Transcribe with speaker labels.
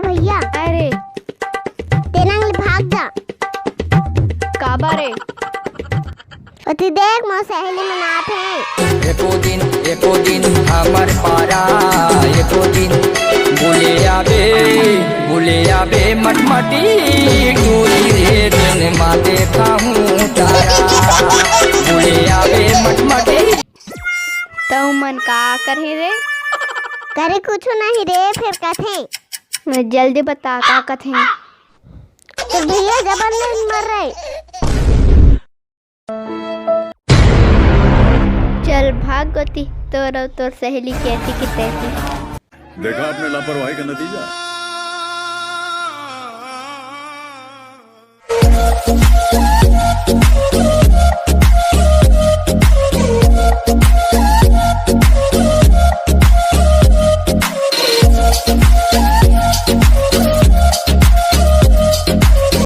Speaker 1: भैया
Speaker 2: अरे
Speaker 1: तेनांगले भाग जा।
Speaker 2: काबा रे
Speaker 1: अति देख मोर सहेली मनात है।
Speaker 3: एको दिन हमर पारा एको दिन बुले आबे मटमटी टोली रे दिन मा देखा हूँ तारा बुले आबे मटमटी।
Speaker 2: तो मन का करे रे?
Speaker 1: करे कुछ नहीं रे, फिर कथे
Speaker 2: मैं जल्दी बता का कथे।
Speaker 1: तो भैया जबन नहीं मर रहे।
Speaker 2: चल भाग गोती, तोर सहेली कहती कि तैसी।
Speaker 4: देखा आपने लापरवाही का नतीजा।